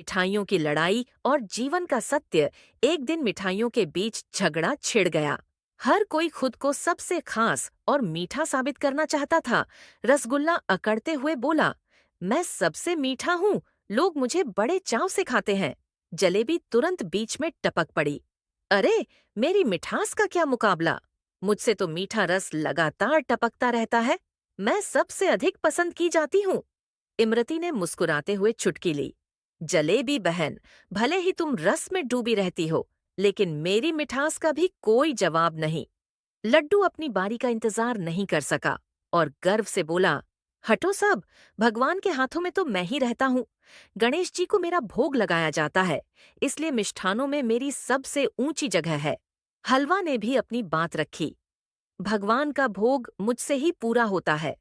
मिठाइयों की लड़ाई और जीवन का सत्य। एक दिन मिठाइयों के बीच झगड़ा छिड़ गया। हर कोई खुद को सबसे खास और मीठा साबित करना चाहता था। रसगुल्ला अकड़ते हुए बोला, मैं सबसे मीठा हूँ, लोग मुझे बड़े चाव से खाते हैं। जलेबी तुरंत बीच में टपक पड़ी। अरे, मेरी मिठास का क्या मुकाबला। मुझसे तो मीठा रस लगातार टपकता रहता है। मैं सबसे अधिक पसंद की जाती हूँ। इमरती ने मुस्कुराते हुए चुटकी ली। जलेबी बहन, भले ही तुम रस में डूबी रहती हो, लेकिन मेरी मिठास का भी कोई जवाब नहीं। लड्डू अपनी बारी का इंतजार नहीं कर सका और गर्व से बोला, हटो सब, भगवान के हाथों में तो मैं ही रहता हूँ। गणेश जी को मेरा भोग लगाया जाता है, इसलिए मिष्ठानों में मेरी सबसे ऊंची जगह है। हलवा ने भी अपनी बात रखी। भगवान का भोग मुझसे ही पूरा होता है।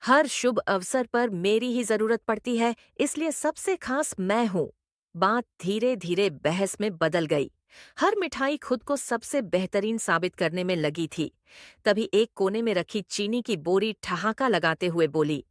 हर शुभ अवसर पर मेरी ही जरूरत पड़ती है, इसलिए सबसे खास मैं हूँ। बात धीरे धीरे बहस में बदल गई। हर मिठाई खुद को सबसे बेहतरीन साबित करने में लगी थी। तभी एक कोने में रखी चीनी की बोरी ठहाका लगाते हुए बोली,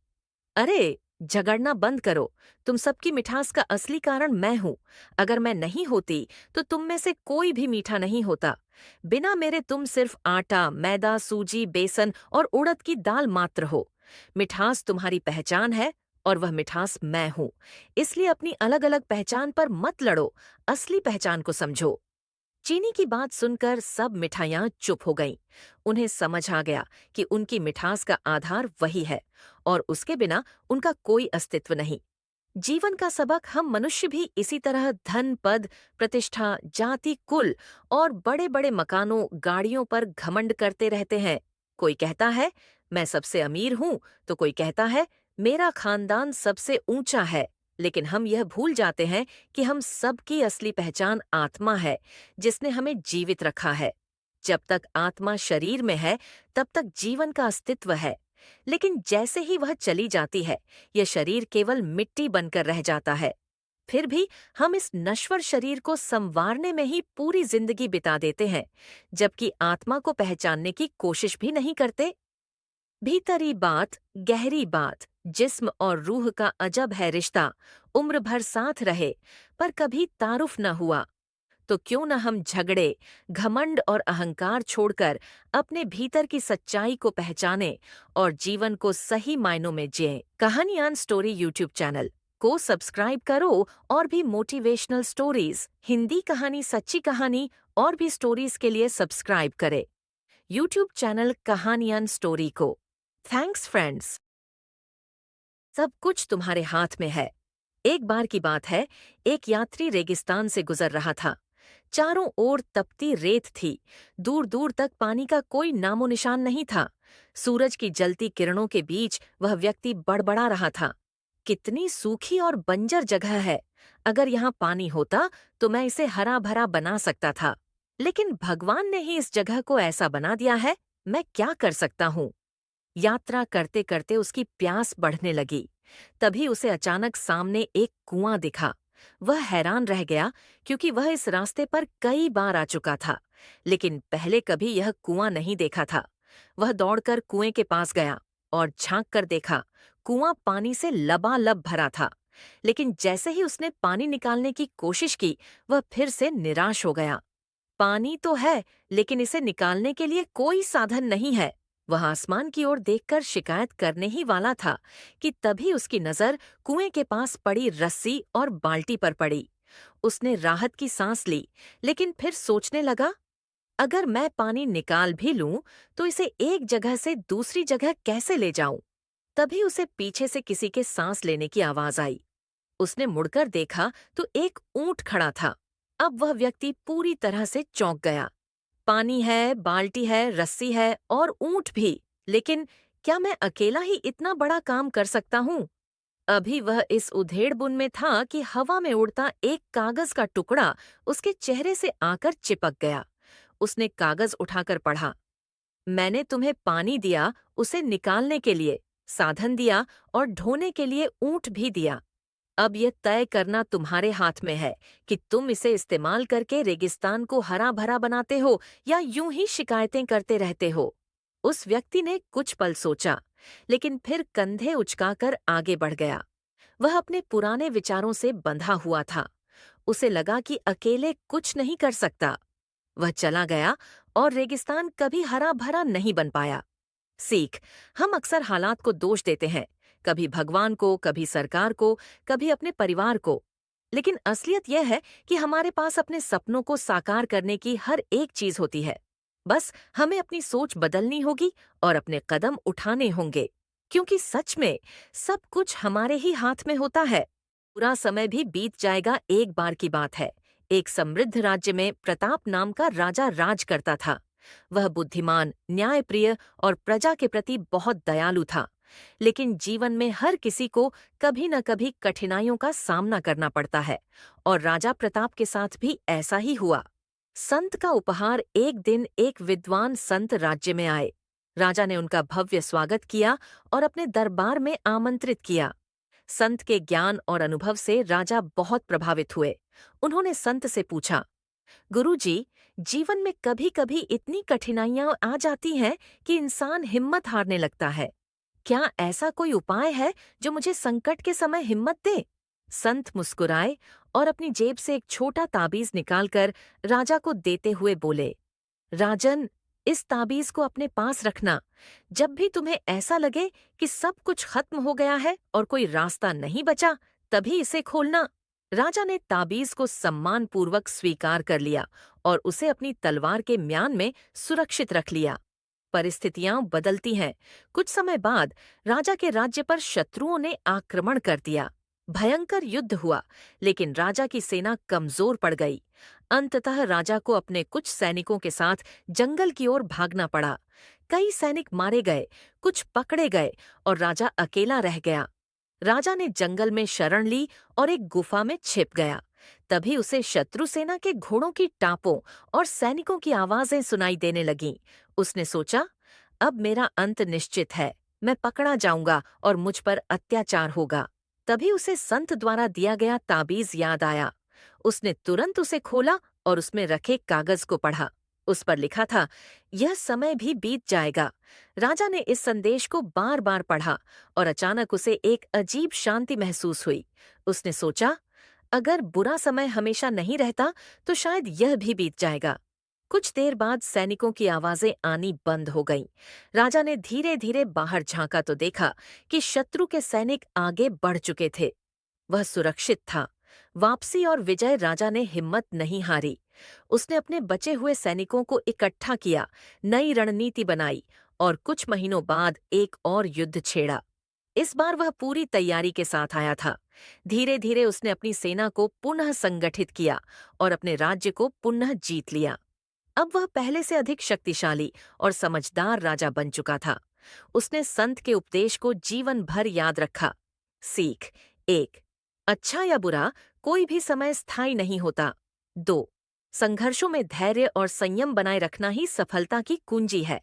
अरे, झगड़ना बंद करो। तुम सबकी मिठास का असली कारण मैं हूँ। अगर मैं नहीं होती तो तुम में से कोई भी मीठा नहीं होता। बिना मेरे तुम सिर्फ आटा, मैदा, सूजी, बेसन और उड़द की दाल मात्र हो। मिठास तुम्हारी पहचान है और वह मिठास मैं हूँ। इसलिए अपनी अलग अलग पहचान पर मत लड़ो, असली पहचान को समझो। चीनी की बात सुनकर सब मिठाइयां चुप हो गईं। उन्हें समझ आ गया कि उनकी मिठास का आधार वही है और उसके बिना उनका कोई अस्तित्व नहीं। जीवन का सबक हम मनुष्य भी इसी तरह धन, पद, प्रतिष्ठा, जाति, कुल और बड़े बड़े मकानों, गाड़ियों पर घमंड करते रहते हैं। कोई कहता है मैं सबसे अमीर हूं, तो कोई कहता है मेरा खानदान सबसे ऊंचा है। लेकिन हम यह भूल जाते हैं कि हम सबकी असली पहचान आत्मा है, जिसने हमें जीवित रखा है। जब तक आत्मा शरीर में है, तब तक जीवन का अस्तित्व है। लेकिन जैसे ही वह चली जाती है, यह शरीर केवल मिट्टी बनकर रह जाता है। फिर भी हम इस नश्वर शरीर को संवारने में ही पूरी जिंदगी बिता देते हैं, जबकि आत्मा को पहचानने की कोशिश भी नहीं करते। भीतरी बात, गहरी बात, जिस्म और रूह का अजब है रिश्ता। उम्र भर साथ रहे, पर कभी तारुफ न हुआ। तो क्यों न हम झगड़े, घमंड और अहंकार छोड़कर अपने भीतर की सच्चाई को पहचानें और जीवन को सही मायनों में जिएं। कहानियान स्टोरी यूट्यूब चैनल को सब्सक्राइब करो और भी मोटिवेशनल स्टोरीज, हिंदी कहानी, सच्ची कहानी और भी स्टोरीज के लिए सब्सक्राइब करें यूट्यूब चैनल कहानियान स्टोरी को। Thanks friends. सब कुछ तुम्हारे हाथ में है। एक बार की बात है, एक यात्री रेगिस्तान से गुजर रहा था। चारों ओर तपती रेत थी। दूर दूर तक पानी का कोई नामो निशान नहीं था। सूरज की जलती किरणों के बीच वह व्यक्ति बड़बड़ा रहा था, कितनी सूखी और बंजर जगह है। अगर यहाँ पानी होता तो मैं इसे हरा भरा बना सकता था, लेकिन भगवान ने ही इस जगह को ऐसा बना दिया है, मैं क्या कर सकता हूँ। यात्रा करते करते उसकी प्यास बढ़ने लगी। तभी उसे अचानक सामने एक कुआं दिखा। वह हैरान रह गया, क्योंकि वह इस रास्ते पर कई बार आ चुका था, लेकिन पहले कभी यह कुआं नहीं देखा था। वह दौड़कर कुएं के पास गया और झांक कर देखा। कुआं पानी से लबालब भरा था, लेकिन जैसे ही उसने पानी निकालने की कोशिश की, वह फिर से निराश हो गया। पानी तो है, लेकिन इसे निकालने के लिए कोई साधन नहीं है। वह आसमान की ओर देखकर शिकायत करने ही वाला था कि तभी उसकी नजर कुएं के पास पड़ी रस्सी और बाल्टी पर पड़ी। उसने राहत की सांस ली, लेकिन फिर सोचने लगा, अगर मैं पानी निकाल भी लूं, तो इसे एक जगह से दूसरी जगह कैसे ले जाऊं? तभी उसे पीछे से किसी के सांस लेने की आवाज आई। उसने मुड़कर देखा तो एक ऊंट खड़ा था। अब वह व्यक्ति पूरी तरह से चौंक गया। पानी है, बाल्टी है, रस्सी है और ऊंट भी, लेकिन क्या मैं अकेला ही इतना बड़ा काम कर सकता हूँ? अभी वह इस उधेड़बुन में था कि हवा में उड़ता एक कागज का टुकड़ा उसके चेहरे से आकर चिपक गया। उसने कागज उठाकर पढ़ा, मैंने तुम्हें पानी दिया उसे निकालने के लिए, साधन दिया और ढोने के लिए ऊंट भी दिया। अब यह तय करना तुम्हारे हाथ में है कि तुम इसे इस्तेमाल करके रेगिस्तान को हरा भरा बनाते हो या यूं ही शिकायतें करते रहते हो। उस व्यक्ति ने कुछ पल सोचा, लेकिन फिर कंधे उचकाकर आगे बढ़ गया। वह अपने पुराने विचारों से बंधा हुआ था। उसे लगा कि अकेले कुछ नहीं कर सकता। वह चला गया और रेगिस्तान कभी हरा भरा नहीं बन पाया। सीख, हम अक्सर हालात को दोष देते हैं, कभी भगवान को, कभी सरकार को, कभी अपने परिवार को। लेकिन असलियत यह है कि हमारे पास अपने सपनों को साकार करने की हर एक चीज होती है। बस हमें अपनी सोच बदलनी होगी और अपने कदम उठाने होंगे, क्योंकि सच में सब कुछ हमारे ही हाथ में होता है। पूरा समय भी बीत जाएगा, एक बार की बात है। एक समृद्ध राज्य में प्रताप नाम का राजा राज करता था। वह बुद्धिमान, न्यायप्रिय और प्रजा के प्रति बहुत दयालु था। लेकिन जीवन में हर किसी को कभी न कभी कठिनाइयों का सामना करना पड़ता है, और राजा प्रताप के साथ भी ऐसा ही हुआ। संत का उपहार। एक दिन एक विद्वान संत राज्य में आए। राजा ने उनका भव्य स्वागत किया और अपने दरबार में आमंत्रित किया। संत के ज्ञान और अनुभव से राजा बहुत प्रभावित हुए। उन्होंने संत से पूछा, गुरुजी, जीवन में कभी कभी इतनी कठिनाइयां आ जाती हैं कि इंसान हिम्मत हारने लगता है। क्या ऐसा कोई उपाय है जो मुझे संकट के समय हिम्मत दे? संत मुस्कुराए और अपनी जेब से एक छोटा ताबीज निकालकर राजा को देते हुए बोले, राजन, इस ताबीज को अपने पास रखना। जब भी तुम्हें ऐसा लगे कि सब कुछ खत्म हो गया है और कोई रास्ता नहीं बचा, तभी इसे खोलना। राजा ने ताबीज को सम्मानपूर्वक स्वीकार कर लिया और उसे अपनी तलवार के म्यान में सुरक्षित रख लिया। परिस्थितियां बदलती हैं। कुछ समय बाद राजा के राज्य पर शत्रुओं ने आक्रमण कर दिया। भयंकर युद्ध हुआ, लेकिन राजा की सेना कमजोर पड़ गई। अंततः राजा को अपने कुछ सैनिकों के साथ जंगल की ओर भागना पड़ा। कई सैनिक मारे गए, कुछ पकड़े गए और राजा अकेला रह गया। राजा ने जंगल में शरण ली और एक गुफा में छिप गया। तभी उसे शत्रु सेना के घोड़ों की टापों और सैनिकों की आवाजें सुनाई देने लगीं। उसने सोचा, अब मेरा अंत निश्चित है, मैं पकड़ा जाऊंगा और मुझ पर अत्याचार होगा। तभी उसे संत द्वारा दिया गया ताबीज याद आया। उसने तुरंत उसे खोला और उसमें रखे कागज को पढ़ा। उस पर लिखा था, यह समय भी बीत जाएगा। राजा ने इस संदेश को बार बार पढ़ा और अचानक उसे एक अजीब शांति महसूस हुई। उसने सोचा, अगर बुरा समय हमेशा नहीं रहता तो शायद यह भी बीत जाएगा। कुछ देर बाद सैनिकों की आवाजें आनी बंद हो गईं। राजा ने धीरे धीरे बाहर झांका तो देखा कि शत्रु के सैनिक आगे बढ़ चुके थे। वह सुरक्षित था। वापसी और विजय। राजा ने हिम्मत नहीं हारी। उसने अपने बचे हुए सैनिकों को इकट्ठा किया, नई रणनीति बनाई और कुछ महीनों बाद एक और युद्ध छेड़ा। इस बार वह पूरी तैयारी के साथ आया था। धीरे धीरे उसने अपनी सेना को पुनः संगठित किया और अपने राज्य को पुनः जीत लिया। अब वह पहले से अधिक शक्तिशाली और समझदार राजा बन चुका था। उसने संत के उपदेश को जीवन भर याद रखा। सीख 1, अच्छा या बुरा कोई भी समय स्थायी नहीं होता। 2, संघर्षों में धैर्य और संयम बनाए रखना ही सफलता की कुंजी है।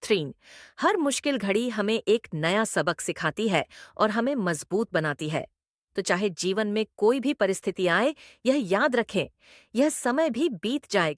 3, हर मुश्किल घड़ी हमें एक नया सबक सिखाती है और हमें मजबूत बनाती है। तो चाहे जीवन में कोई भी परिस्थिति आए, यह याद रखें, यह समय भी बीत जाएगा।